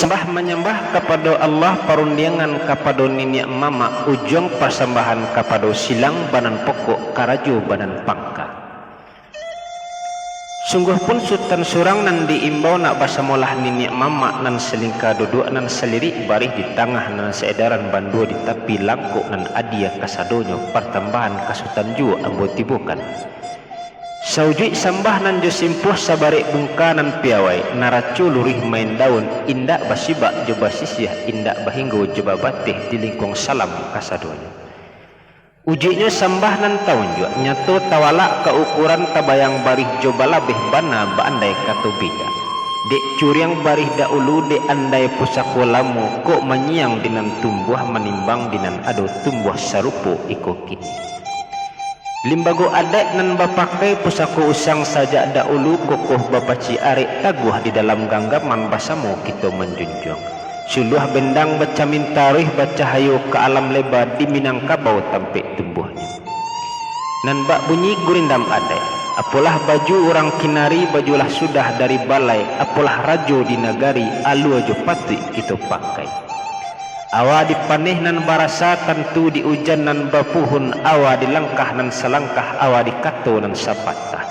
Sembah menyembah kepada Allah perundiangan kepada nini mama ujung persembahan kepada silang banan pokok karajo banan pangka. Sungguh pun sultan surang nan diimbau nak basamolah nini mama nan selingka duduk nan selirik barih di tengah nan seedaran bandua di tepi langkuk nan adia kasadonyo pertambahan kasutan jua ambo tibukan. Saujui sambah nan jo simpuh sabarek bungka nan piawai naracu lurih main daun indak basibak jo basisiah indak bahinggo jo babatih di lingkung salam kasadonyo. Ujinya sambah nan taun jo nyato tawalak keukuran tabayang barih jo balabeh bana baandai katu bida. Dek curiang barih daulu dek andai pusako lamu kok menyiang dinan tumbuh menimbang dinan ado tumbuh sarupo iko kini. Limbago adat nan bapakai pusako usang saja dahulu kokoh bapaci arek taguh di dalam ganggaman basamu kita menjunjung. Suluh bendang baca mintarih baca hayo ke alam lebar di Minangkabau tampik tumbuhnya. Nan bak bunyi gurindam adat. Apalah baju orang kinari bajulah sudah dari balai. Apalah rajo di nagari alu ajo patut kita pakai. Awa dipaneh nan barasa tentu di ujan nan bapuhun awa di langkah nan selangkah awa di kato nan sapatah.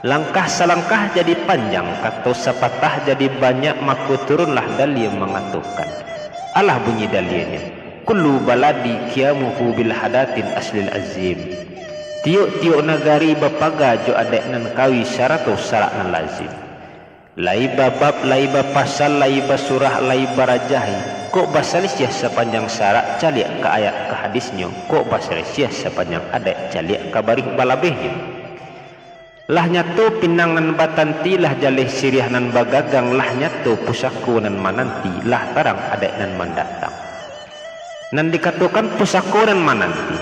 Langkah selangkah jadi panjang kato sapatah jadi banyak maku turunlah dalil mengatukan. Allah bunyi dalilnya. Kullu baladi kiamuhu bil hadatin aslil azim. Tiuk-tiuk nagari bapaga jo adek nan kawi syarato syarat nan lazim. Laiba bab, laiba pasal, laiba surah, laiba rajahi. Kok basalisiah sepanjang syarat caliak ke ayat ke hadisnya. Kok basalisiah sepanjang adat caliak ke barih balabehnya. Lah nyato pinangan batanti lah jalih siriah nan bagagang. Lah nyato pusaku nan mananti. Lah tarang adat nan mendatang. Nan dikatakan pusaku nan mananti.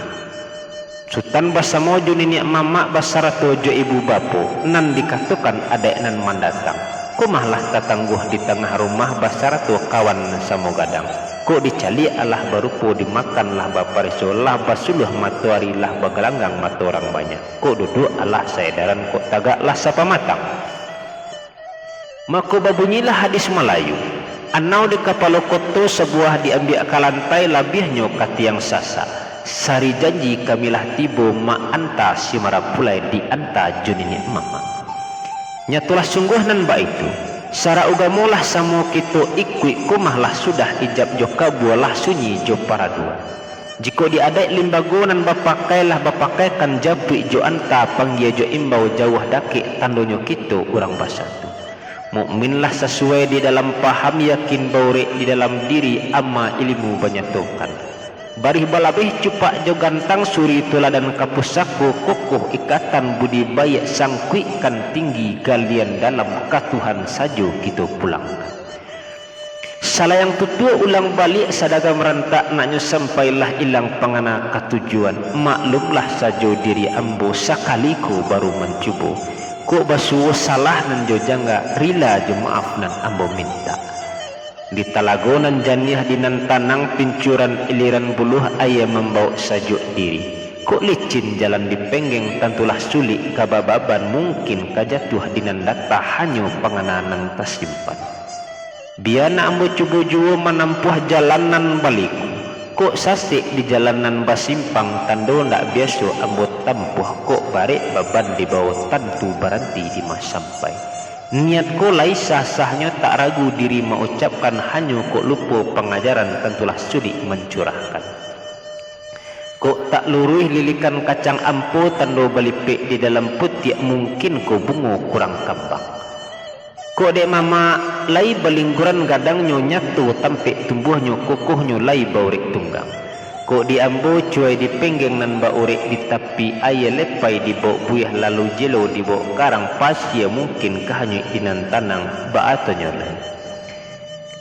Sultan basamojo nini mama basarato jo ibu bapo. Nan dikatakan adat nan mendatang. Kumahlah tatangguh di tengah rumah basarato kawan samo gadang. Kok dicali Allah barupo dimakanlah bapariso lah basuluh matuari lah bagelanggang matu orang banyak. Kok duduk Allah saedaran kok tagaklah sapa matang. Maka babunyilah hadis Melayu. Anau di kapalo koto sebuah diambil kalantai labihnya katiang sasa. Sari janji kamilah tibo ma anta si marapulai di anta junini mama. Nyatulah sungguh nan ba itu. Sara ugamolah samo kito ikwi kumahlah sudah ijab jo kabualah sunyi jo para dua. Jika diadai limbago nan bapakailah bapakaikan japi jo anta panggia jo imbau jauh daki tandonyo kito urang basatu. Mukminlah sesuai di dalam paham yakin baure di dalam diri amma ilmu banyatokan. Barih balabeh cupak jo gantang suri tuladan kapusaku kokoh ikatan budi bayak sangkuikan tinggi galian dalam katuhan sajo kita pulang. Salayang tutua ulang balik sadaga merentak naknya sampailah ilang pangana katujuan. Maklumlah sajo diri ambo sakaliku baru mencubo. Kok basuh salah nan jo jangga rila jo maaf nan ambo minta. Di talagonan janiah dinan tanang pincuran iliran buluh ayam membawa sajuk diri. Kok licin jalan dipenggeng tentulah sulit kabababan mungkin kajatuh dinan data hanyo pengenanan tersimpan. Biana ambo cubo juo menampuh jalanan baliku. Kok sasik di jalanan basimpang tando ndak biasa ambo tampuh kok barek baban di bawah tentu berhenti di mas sampai. Niatku lai sah-sahnya tak ragu diri mengucapkan hanya kok lupa pengajaran tentulah sulit mencurahkan. Kok tak luruh lilikan kacang ampo tando balipik di dalam putih mungkin ko bungo kurang kambang. Kok dek mama lai balingguran gadangnya nyatu tampik tumbuhnya kokohnya lai baurik tunggang. Kok diambo cuai di penggeng nan ba urik di tapi ayah lepai di bawah buyah lalu jelo di bawah karang pasia mungkin kahanya inan tanang ba atonya lain.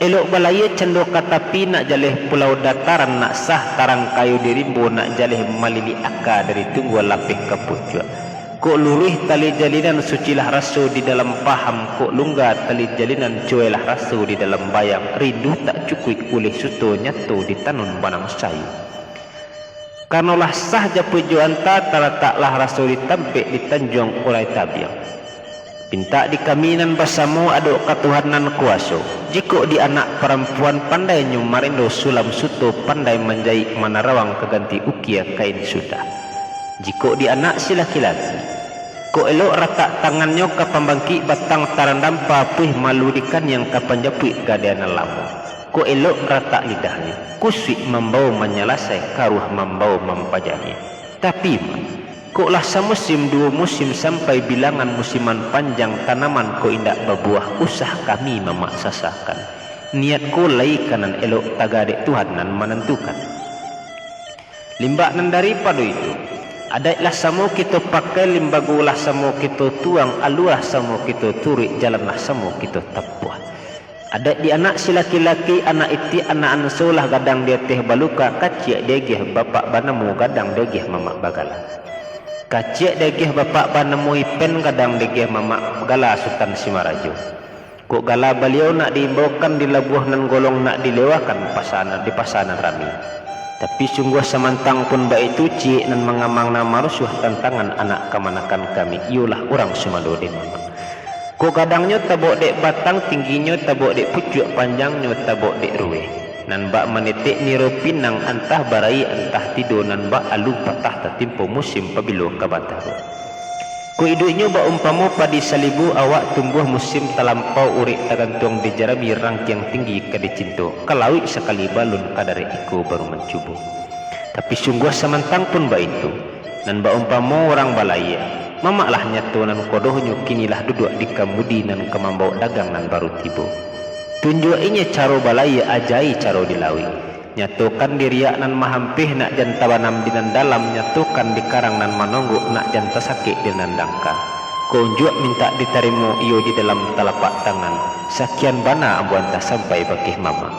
Elok balaya cendok katapi nak jaleh pulau dataran nak sah tarang kayu dirimbo nak jaleh malili aka dari tunggu lapih kaputjua. Kok lurih tali jalinan sucilah rasu di dalam paham. Kok lungga tali jalinan cuailah rasu di dalam bayang. Rindu tak cukup oleh suto nyatu di tanun banang sayu. Karenalah sah japujuan tak taklah rasul ditampik di tanjung ulai tabiang. Pinta di kaminan basamu aduk katuhanan kuaso. Jiko di anak perempuan pandai nyumarindo sulam suto pandai menjahit manarawang keganti ukia kain sudah. Jiko di anak si laki-laki, ko elok rata tangannya kapambangki batang tarandam papuih maludikan yang kapanjapui gadeana lamu. Ko elok rata lidahnya, kuswi membau menyelasai karuh membau mempajahi. Tapi koklah semusim dua musim sampai bilangan musiman panjang tanaman ko indak berbuah usah kami memaksasakan. Niat ko lai kanan elok tagade Tuhan nan menentukan. Limbak nan daripada itu, adailah samo kita pakai limbagulah samo kita tuang aluah samo kita turik jalanlah samo kita tapuah. Ada di anak si laki-laki anak iti anak ansolah gadang dia teh baluka kacik degeh bapak banamu gadang degeh mamak bagala. Kacik degeh bapak banamui pen kadang degeh mamak gala Sultan Simarajo. Kok gala beliau nak diimbaukan di labuh nan golong nak dilewakan di pasanan rami. Tapi sungguh samantang pun baik itu cik nan mengamang nama rusuh tantangan anak kemanakan kami. Iulah orang Sumalodin mamak. Kok kadangnya tabok dek batang tingginya tabok dek pucuk panjangnya tabok dek ruwe. Nan bak menetik niro pinang antah barai antah tidur nan bak alu patah tertimpu musim pabilo kabataru. Ku iduknya bak umpamu padi salibu awak tumbuh musim talampau urik tagantung di jarami rangkiang tinggi kadicinto. Kalawik sekali balun kadare iku baru mencubu. Tapi sungguh samantang pun bak itu. Nan bak umpamu orang balaya. Mamaklah nyatu nan kodohnya kinilah duduk di kamudi nan kemambau dagang nan baru tiba. Tunjuk inya caro balaya ajai caro dilawi. Nyatukan diriak nan mahampih nak jan tabanam di nan dalam. Nyatukan di karang nan manongguk nak jan tasakit di nan dangka. Kunjuk minta ditarimu iyo di dalam telapak tangan. Sakian bana ambuan tak sampai bakih mama.